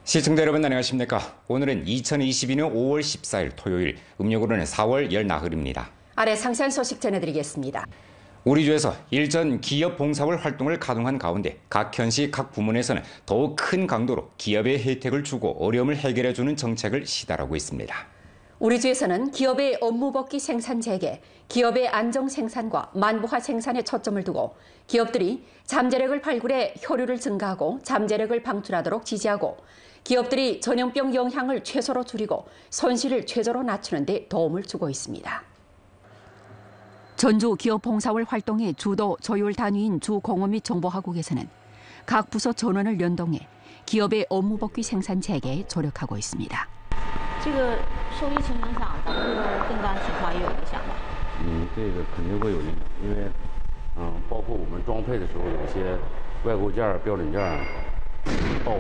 시청자 여러분 안녕하십니까? 오늘은 2022년 5월 14일 토요일, 음력으로는 4월 14일입니다. 아래 상세한 소식 전해드리겠습니다. 우리 주에서 일전 기업 봉사월 활동을 가동한 가운데 각 현시 각 부문에서는 더욱 큰 강도로 기업의 혜택을 주고 어려움을 해결해주는 정책을 시달하고 있습니다. 우리 주에서는 기업의 업무 복귀 생산 재개, 기업의 안정 생산과 만부화 생산에 초점을 두고 기업들이 잠재력을 발굴해 효율을 증가하고 잠재력을 방출하도록 지지하고 기업들이 전염병 영향을 최소로 줄이고 손실을 최저로 낮추는 데 도움을 주고 있습니다. 전주 기업 봉사월 활동의 주도 조율 단위인 주공업 및 정보화국에서는 각 부서 전원을 연동해 기업의 업무 복귀 생산 재개에 조력하고 있습니다. 这个受疫情影响，咱们这个订单情况也有影响吗？这个肯定会有影响，因为包括我们装配的时候，有些外购件、标准件到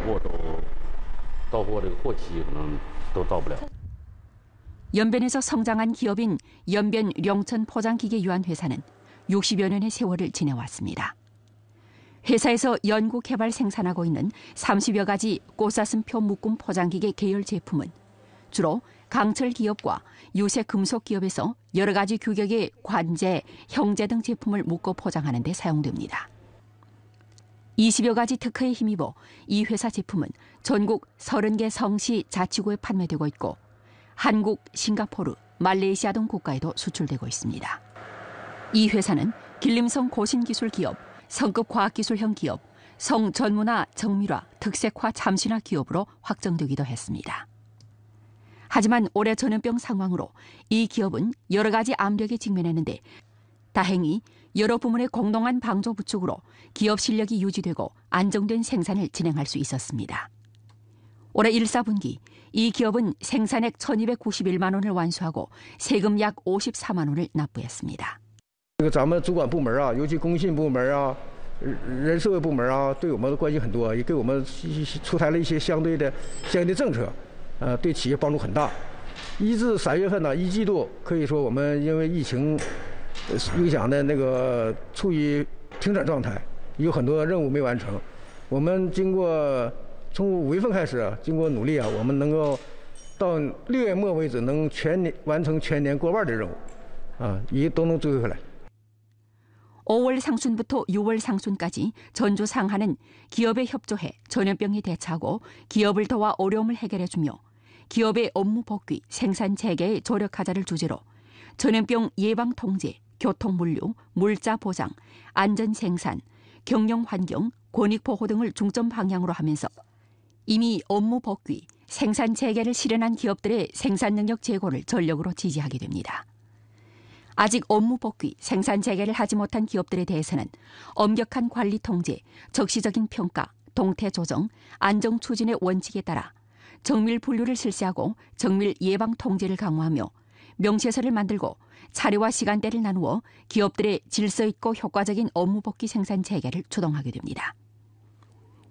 货这个货期可能都到不了。 연변에서 성장한 기업인 연변 령천 포장기계유한회사는 60여 년의 세월을 지내왔습니다. 회사에서 연구 개발 생산하고 있는 30여 가지 꽃사슴표 묶음 포장기계 계열 제품은 주로 강철 기업과 유세 금속 기업에서 여러 가지 규격의 관제, 형제 등 제품을 묶어 포장하는 데 사용됩니다. 20여 가지 특허에 힘입어 이 회사 제품은 전국 30개 성시 자치구에 판매되고 있고 한국, 싱가포르, 말레이시아 등 국가에도 수출되고 있습니다. 이 회사는 길림성 고신기술기업, 성급 과학기술형 기업, 성전문화 정밀화 특색화 잠신화 기업으로 확정되기도 했습니다. 하지만 올해 전염병 상황으로 이 기업은 여러 가지 압력에 직면했는데 다행히 여러 부문의 공동한 방조 부축으로 기업 실력이 유지되고 안정된 생산을 진행할 수 있었습니다. 올해 1사분기 이 기업은 생산액 1,291만 원을 완수하고 세금 약 54만 원을 납부했습니다. 咱们主管部门啊，尤其工信部门啊、人社会部门啊，对我们的关系很多，也给我们出台了一些相应的政策，对企业帮助很大。1至3月份呢，1季度可以说我们因为疫情影响的那个处于停产状态，有很多任务没完成。我们从5月份开始，经过努力啊，我们能够到6月末为止能完成全年过半的任务，也都能追回回来。 5월 상순부터 6월 상순까지 전주 상하는 기업에 협조해 전염병에 대처하고 기업을 도와 어려움을 해결해주며 기업의 업무 복귀, 생산 재개에 조력하자를 주제로 전염병 예방 통제, 교통 물류, 물자 보장, 안전 생산, 경영 환경, 권익 보호 등을 중점 방향으로 하면서 이미 업무 복귀, 생산 재개를 실현한 기업들의 생산 능력 제고를 전력으로 지지하게 됩니다. 아직 업무 복귀, 생산 재개를 하지 못한 기업들에 대해서는 엄격한 관리 통제, 적시적인 평가, 동태 조정, 안정 추진의 원칙에 따라 정밀 분류를 실시하고 정밀 예방 통제를 강화하며 명시서를 만들고 차례와 시간대를 나누어 기업들의 질서 있고 효과적인 업무 복귀 생산 재개를 추동하게 됩니다.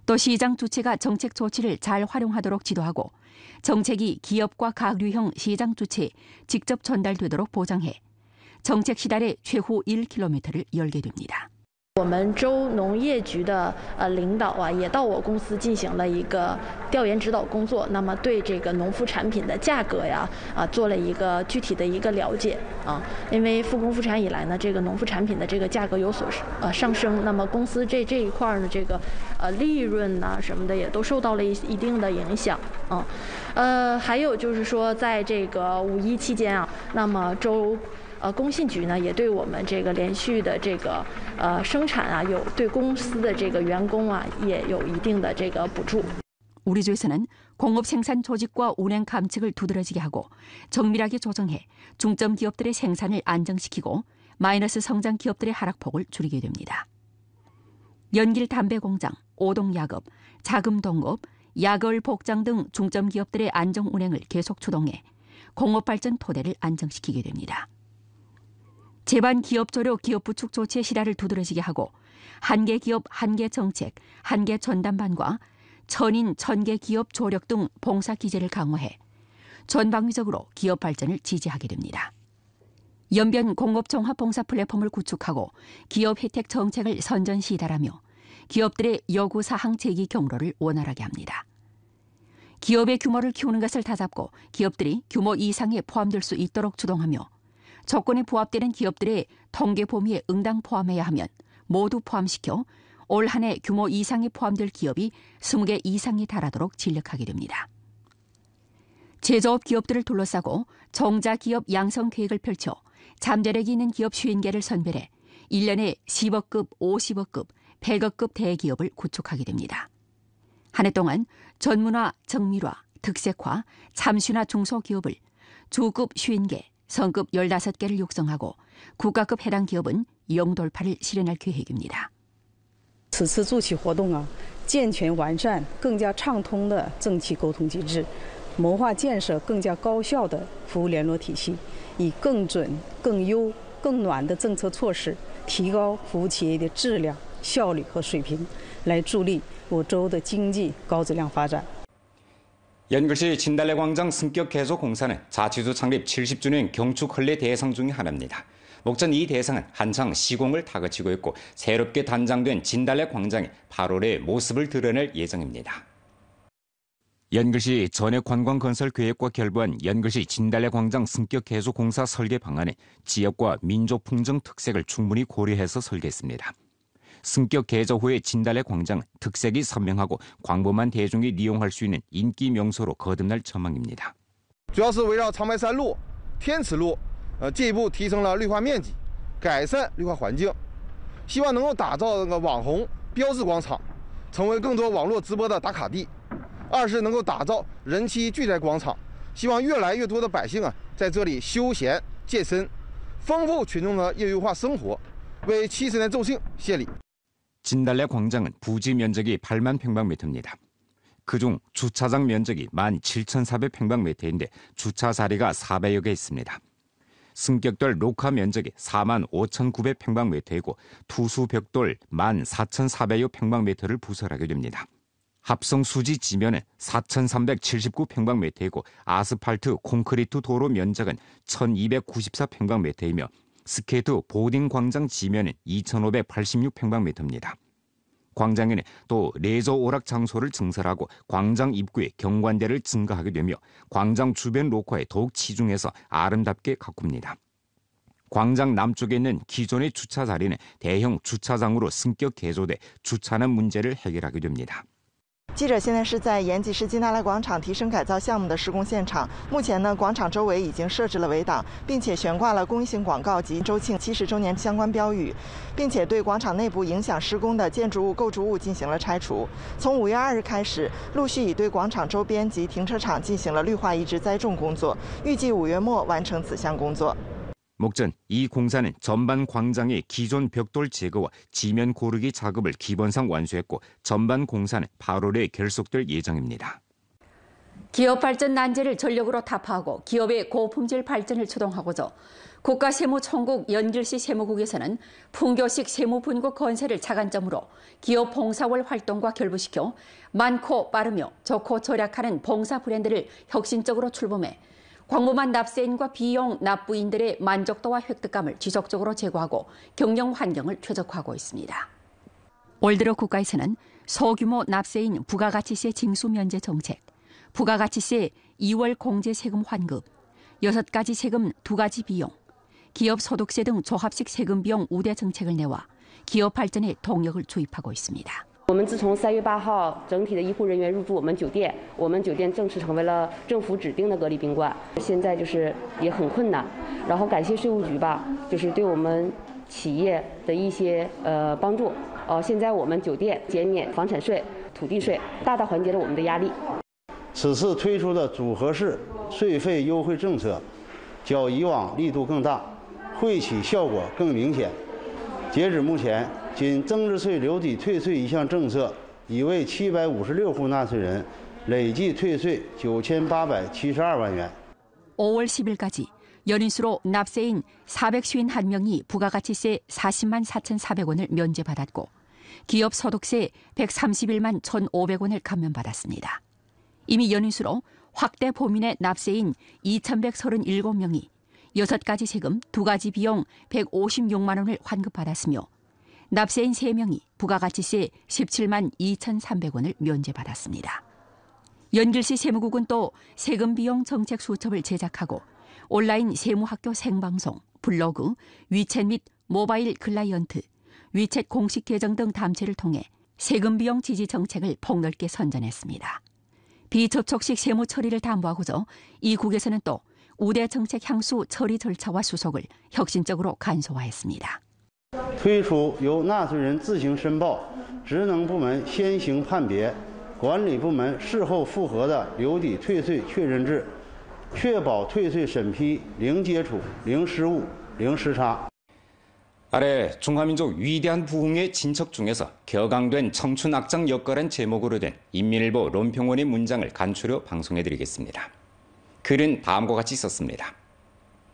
또 시장 주체가 정책 조치를 잘 활용하도록 지도하고 정책이 기업과 각 류형 시장 주체에 직접 전달되도록 보장해 정책 시달의 최후 1km를 열게 됩니다. 我们州农业局的领导啊，也到我公司进行了一个调研指导工作。那么对这个农副产品的价格呀，做了一个具体的一个了解啊。因为复工复产以来呢，这个农副产品的这个价格有所上升，那么公司这一块呢，这个利润呐什么的也都受到了一定的影响啊。还有就是说，在这个5·1期间啊，那么州 工信局呢也对我们这个连续的这个生产啊，有对公司的这个员工啊也有一定的这个补助。 우리 주에서는 공업 생산 조직과 운행 감측을 두드러지게 하고 정밀하게 조정해 중점 기업들의 생산을 안정시키고 마이너스 성장 기업들의 하락폭을 줄이게 됩니다. 연길 담배 공장, 오동 야급, 자금 동업, 야걸 복장 등 중점 기업들의 안정 운행을 계속 추동해 공업 발전 토대를 안정시키게 됩니다. 제반 기업 조력 기업 부축 조치의 실화를 두드러지게 하고 한개 기업 한개 정책, 한개 전담반과 천인 천개 기업 조력 등 봉사 기제를 강화해 전방위적으로 기업 발전을 지지하게 됩니다. 연변 공업 종합 봉사 플랫폼을 구축하고 기업 혜택 정책을 선전 시달하며 기업들의 요구 사항 제기 경로를 원활하게 합니다. 기업의 규모를 키우는 것을 다잡고 기업들이 규모 이상에 포함될 수 있도록 주동하며 조건에 부합되는 기업들의 통계 범위에 응당 포함해야 하면 모두 포함시켜 올 한 해 규모 이상에 포함될 기업이 20개 이상에 달하도록 진력하게 됩니다. 제조업 기업들을 둘러싸고 종자 기업 양성 계획을 펼쳐 잠재력이 있는 기업 50개를 선별해 1년에 10억급, 50억급, 100억급 대기업을 구축하게 됩니다. 한 해 동안 전문화, 정밀화, 특색화, 참신화 중소기업을 주급 50개, 성급 15개를 육성하고 국가급 해당 기업은 영돌파를 실현할 계획입니다. 此次助企活动健全完善更加畅通的政企沟通机制，谋划建设更加高效的服务联络体系，以更准、更优、更暖的政策措施，提高服务企业的质量、效率和水平，来助力我州的经济高质量发展。 연글시 진달래광장 승격 개조 공사는 자치주 창립 70주년 경축 헌례 대상 중의 하나입니다. 목전 이 대상은 한창 시공을 다그치고 있고 새롭게 단장된 진달래광장이 8월에 모습을 드러낼 예정입니다. 연글시 전액관광건설계획과 결부한 연글시 진달래광장 승격 개조 공사 설계 방안에 지역과 민족 풍정 특색을 충분히 고려해서 설계했습니다. 승격 개조 후의 진달래광장 특색이 선명하고 광범한 대중이 이용할 수 있는 인기 명소로 거듭날 전망입니다. 主要是围绕长白山路、天池路，进一步提升了绿化面积，改善绿化环境，希望能够打造网红标志广场，成为更多网络直播的打卡地。二是能够打造人气聚宅广场，希望越来越多的百姓在这里休闲健身，丰富群众的业余化生活，为70年奏庆献礼。 진달래 광장은 부지 면적이 8만 평방미터입니다. 그중 주차장 면적이 17,400평방미터인데 주차 자리가 400여 개 있습니다. 승격돌 녹화 면적이 4만 5,900평방미터이고 투수 벽돌 14,400여 평방미터를 부설하게 됩니다. 합성 수지 지면은 4,379평방미터이고 아스팔트 콘크리트 도로 면적은 1,294평방미터이며 스케이트 보딩 광장 지면은 2,586평방미터입니다. 광장에는 또 레저 오락 장소를 증설하고 광장 입구에 경관대를 증가하게 되며 광장 주변 녹화에 더욱 치중해서 아름답게 가꿉니다. 광장 남쪽에 있는 기존의 주차 자리는 대형 주차장으로 승격 개조돼 주차난 문제를 해결하게 됩니다. 记者现在是在延吉市金达莱广场提升改造项目的施工现场。目前呢，广场周围已经设置了围挡，并且悬挂了公益性广告及周庆70周年相关标语，并且对广场内部影响施工的建筑物、构筑物进行了拆除。从5月2日开始，陆续已对广场周边及停车场进行了绿化移植栽种工作，预计5月末完成此项工作。 목전 이 공사는 전반 광장의 기존 벽돌 제거와 지면 고르기 작업을 기본상 완수했고 전반 공사는 8월에 결속될 예정입니다. 기업 발전 난제를 전력으로 타파하고 기업의 고품질 발전을 추동하고자 국가세무총국 연길시 세무국에서는 풍교식 세무분국 건설을 차관점으로 기업 봉사월 활동과 결부시켜 많고 빠르며 좋고 절약하는 봉사 브랜드를 혁신적으로 출범해 광범한 납세인과 비용 납부인들의 만족도와 획득감을 지속적으로 제고하고 경영 환경을 최적화하고 있습니다. 올 들어 국가에서는 소규모 납세인 부가가치세 징수 면제 정책, 부가가치세 2월 공제 세금 환급, 6가지 세금 2가지 비용, 기업 소득세 등 조합식 세금 비용 우대 정책을 내와 기업 발전에 동력을 주입하고 있습니다. 我们自从3月8号整体的医护人员入住我们酒店，我们酒店正式成为了政府指定的隔离宾馆。现在就是也很困难，然后感谢税务局吧，就是对我们企业的一些帮助。现在我们酒店减免房产税、土地税，大大缓解了我们的压力。此次推出的组合式税费优惠政策，较以往力度更大，惠企效果更明显。截止目前， 仅增值税留抵退税一项政策，已为756户纳税人累计退税9872万元。 5월 10일까지 연인수로 납세인 451명이 부가가치세 40만 4,400원을 면제받았고 기업 소득세 131만 1,500원을 감면받았습니다. 이미 연인수로 확대 범인의 납세인 2,137명이 6가지 세금 2가지 비용 156만 원을 환급받았으며 납세인 3명이 부가가치세 17만 2,300원을 면제받았습니다. 연길시 세무국은 또 세금 비용 정책 수첩을 제작하고 온라인 세무학교 생방송, 블로그, 위챗 및 모바일 클라이언트, 위챗 공식 계정 등 담체를 통해 세금 비용 지지 정책을 폭넓게 선전했습니다. 비접촉식 세무 처리를 담보하고자 이국에서는 또 우대 정책 향수 처리 절차와 수속을 혁신적으로 간소화했습니다. 推出由纳税人自行申报、职能部门先行判别、管理部门事后复核的留抵退税确认制，确保退税审批零接触、零失误、零时差。 아래 중화민족 위대한 부흥의 진척 중에서 격앙된 청춘 악장 역거란 제목으로 된 인민일보 론평원의 문장을 간추려 방송해드리겠습니다. 글은 다음과 같이 썼습니다.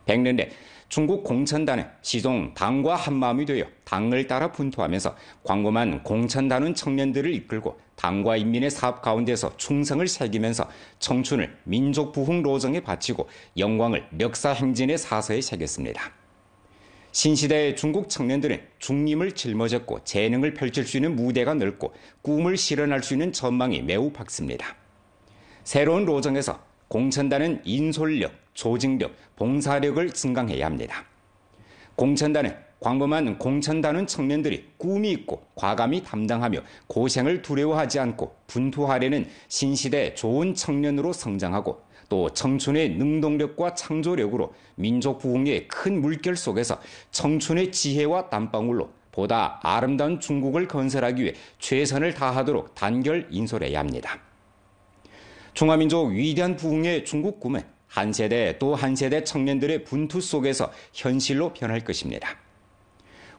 100년 내 중국 공천단은 시종 당과 한마음이 되어 당을 따라 분투하면서 광범한 공천단원 청년들을 이끌고 당과 인민의 사업 가운데서 충성을 새기면서 청춘을 민족 부흥 로정에 바치고 영광을 역사 행진의 사서에 새겼습니다. 신시대의 중국 청년들은 중림을 짊어졌고 재능을 펼칠 수 있는 무대가 넓고 꿈을 실현할 수 있는 전망이 매우 밝습니다. 새로운 로정에서 공천단은 인솔력, 조직력, 봉사력을 증강해야 합니다. 공천단은 광범한 공천단원 청년들이 꿈이 있고 과감히 담당하며 고생을 두려워하지 않고 분투하려는 신시대 좋은 청년으로 성장하고 또 청춘의 능동력과 창조력으로 민족 부흥의 큰 물결 속에서 청춘의 지혜와 땀방울로 보다 아름다운 중국을 건설하기 위해 최선을 다하도록 단결 인솔해야 합니다. 중화민족 위대한 부흥의 중국 꿈은 한 세대 또 한 세대 청년들의 분투 속에서 현실로 변할 것입니다.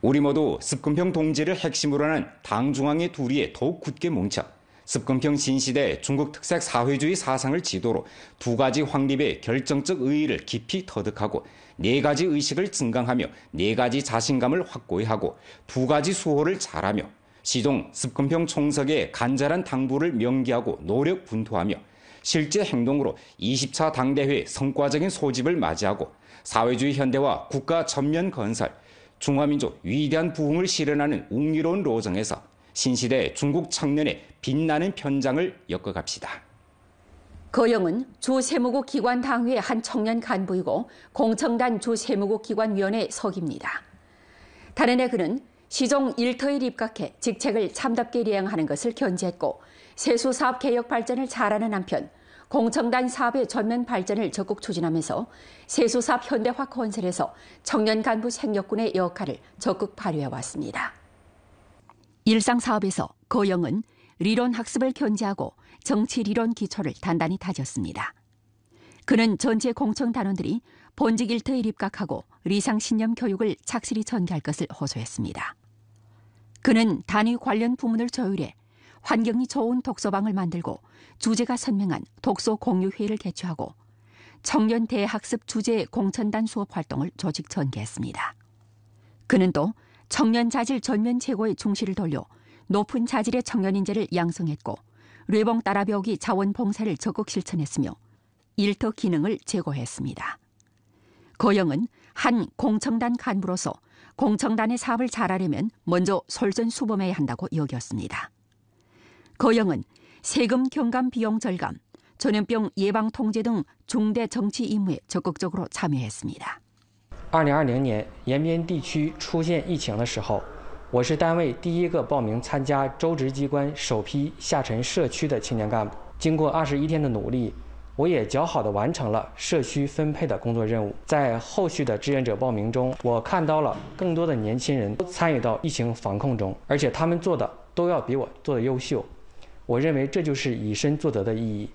우리 모두 습근평 동지를 핵심으로 하는 당중앙의 두리에 더욱 굳게 뭉쳐 습근평 신시대 중국 특색 사회주의 사상을 지도로 두 가지 확립의 결정적 의의를 깊이 터득하고 네 가지 의식을 증강하며 네 가지 자신감을 확고히 하고 두 가지 수호를 잘하며 시종 습근평 총석의 간절한 당부를 명기하고 노력 분투하며 실제 행동으로 20차 당대회 성과적인 소집을 맞이하고 사회주의 현대화 국가 전면 건설, 중화민족 위대한 부흥을 실현하는 웅이로운 로정에서 신시대 중국 청년의 빛나는 편장을 엮어갑시다. 거영은 주 세무국 기관 당회의 한 청년 간부이고 공청단 주 세무국 기관위원회 서기입니다. 다른 해 그는 시종 일터에 입각해 직책을 참답게 리행하는 것을 견지했고 세수사업 개혁 발전을 잘하는 한편 공청단 사업의 전면 발전을 적극 추진하면서 세수사업 현대화 건설에서 청년 간부 생력군의 역할을 적극 발휘해왔습니다. 일상사업에서 거영은 리론 학습을 견지하고 정치리론 기초를 단단히 다졌습니다. 그는 전체 공청단원들이 본직 일터에 입각하고 리상신념 교육을 착실히 전개할 것을 호소했습니다. 그는 단위 관련 부문을 조율해 환경이 좋은 독서방을 만들고 주제가 선명한 독서 공유회의를 개최하고 청년 대학습 주제 공천단 수업 활동을 조직 전개했습니다. 그는 또 청년 자질 전면 제고에 중시를 돌려 높은 자질의 청년 인재를 양성했고 뇌봉 따라 배우기 자원봉사를 적극 실천했으며 일터 기능을 제고했습니다. 거영은 한 공청단 간부로서 공청단의 사업을 잘하려면 먼저 솔선수범해야 한다고 여겼습니다. 거영은 세금 경감 비용 절감, 전염병 예방 통제 등 중대 정치 임무에 적극적으로 참여했습니다. 2020年延边地区出现疫情的时候，我是单位第一个报名参加州直机关首批下沉社区的青年干部。经过21天的努力，我也较好地完成了社区分配的工作任务。在后续的志愿者报名中，我看到了更多的年轻人参与到疫情防控中，而且他们做的都要比我做得优秀。我认为这就是以身作则的意义。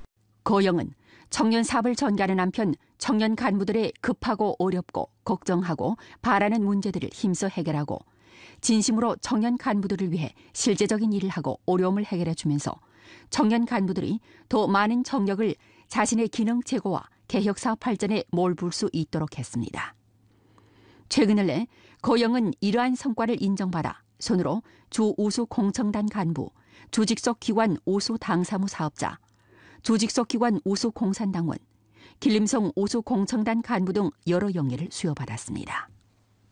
거영은 청년 사업을 전개하는 한편 청년 간부들의 급하고 어렵고 걱정하고 바라는 문제들을 힘써 해결하고 진심으로 청년 간부들을 위해 실제적인 일을 하고 어려움을 해결해 주면서 청년 간부들이 더 많은 정력을 자신의 기능 제고와 개혁 사업 발전에 몰볼 수 있도록 했습니다. 최근을 내 거영은 이러한 성과를 인정받아 손으로 주 우수 공청단 간부, 주직속 기관 우수 당사무 사업자, 주직속 기관 우수 공산당원, 길림성 우수 공청단 간부 등 여러 영예를 수여받았습니다.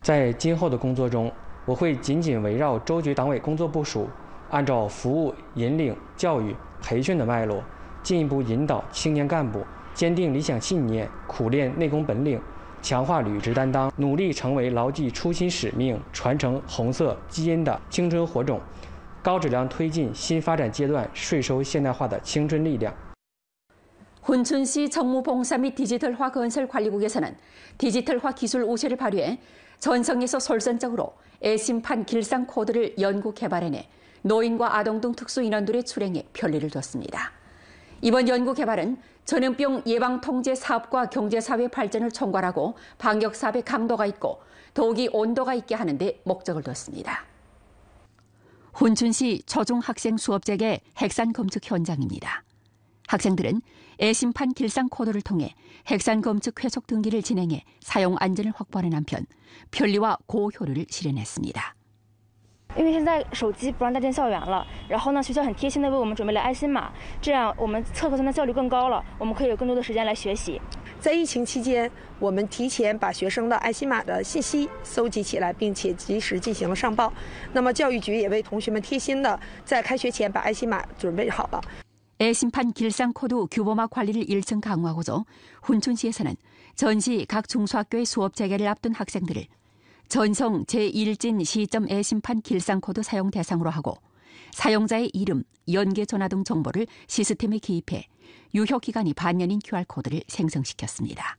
在今后的工作中，我会紧紧围绕州局党委工作部署，按照服务、引领、教育、培训的脉络，进一步引导青年干部坚定理想信念，苦练内功本领，强化履职担当，努力成为牢记初心使命、传承红色基因的青春火种，高质量推进新发展阶段税收现代化的青春力量。 훈춘시 정무봉사 및 디지털화 건설관리국에서는 디지털화 기술 우세를 발휘해 전성에서 솔선적으로 애심판 길상 코드를 연구 개발해내 노인과 아동 등 특수 인원들의 출행에 편리를 뒀습니다. 이번 연구 개발은 전염병 예방 통제 사업과 경제사회 발전을 총괄하고 방역 사업의 강도가 있고 더욱이 온도가 있게 하는 데 목적을 뒀습니다. 훈춘시 초중학생 수업재개 핵산 검측 현장입니다. 학생들은 애심판 길상 코드를 통해 핵산 검측 회속 등기를 진행해 사용 안전을 확보하는 한편 편리와 고효율을 실현했습니다. 因为现在手机不让带进校园了，然后呢，学校很贴心的为我们准备了爱心码，这样我们测核酸的效率更高了，我们可以有更多的时间来学习。在疫情期间，我们提前把学生的爱心码的信息搜集起来，并且及时进行了上报。那么教育局也为同学们贴心的在开学前把爱心码准备好了。 애심판 길상 코드 규범화 관리를 1층 강화하고서 훈춘시에서는 전시 각 중소학교의 수업 재개를 앞둔 학생들을 전성 제1진 시점 애심판 길상 코드 사용 대상으로 하고 사용자의 이름, 연계 전화 등 정보를 시스템에 기입해 유효 기간이 반년인 QR코드를 생성시켰습니다.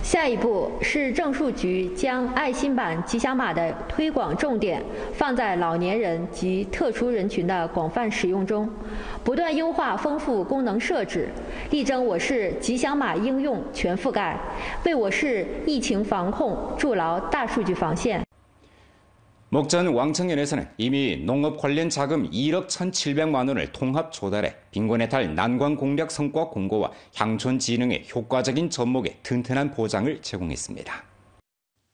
下一步是政数局将爱心版吉祥码的推广重点放在老年人及特殊人群的广泛使用中，不断优化丰富功能设置，力争我市吉祥码应用全覆盖，为我市疫情防控筑牢大数据防线。 목전 왕청년에서는 이미 농업 관련 자금 1억 1,700만 원을 통합 조달해 빈곤의 달 난관 공략 성과 공고와 향촌 진흥의 효과적인 접목에 튼튼한 보장을 제공했습니다.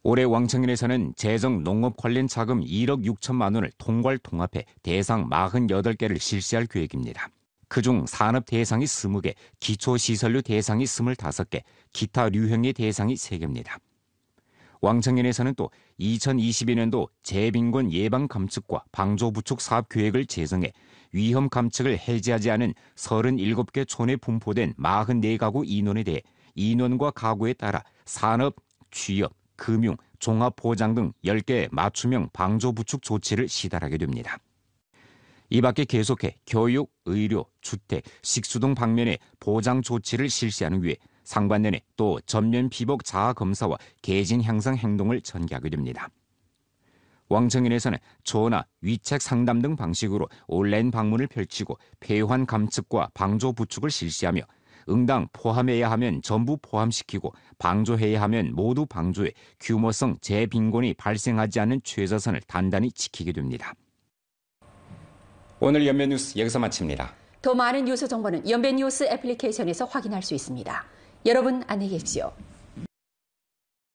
올해 왕청년에서는 재정 농업 관련 자금 1억 6천만 원을 통괄 통합해 대상 48개를 실시할 계획입니다. 그중 산업 대상이 20개, 기초시설류 대상이 25개, 기타 류형의 대상이 3개입니다. 왕청년에서는 또 2022년도 재빈곤 예방 감축과 방조 부축 사업 계획을 제정해 위험 감축을 해제하지 않은 37개 촌에 분포된 44가구 인원에 대해 인원과 가구에 따라 산업, 취업, 금융, 종합보장 등 10개 맞춤형 방조 부축 조치를 시달하게 됩니다. 이 밖에 계속해 교육, 의료, 주택, 식수 등 방면의 보장 조치를 실시하는 위해 상반년에 또 전면 피복 자아 검사와 계진 향상 행동을 전개하게 됩니다. 왕청년에서는 전화, 위책 상담 등 방식으로 온라인 방문을 펼치고 폐환 감축과 방조 부축을 실시하며 응당 포함해야 하면 전부 포함시키고 방조해야 하면 모두 방조해 규모성 재빈곤이 발생하지 않는 최저선을 단단히 지키게 됩니다. 오늘 연변 뉴스 여기서 마칩니다. 더 많은 뉴스 정보는 연변 뉴스 애플리케이션에서 확인할 수 있습니다. 여러분 안녕히 계십시오.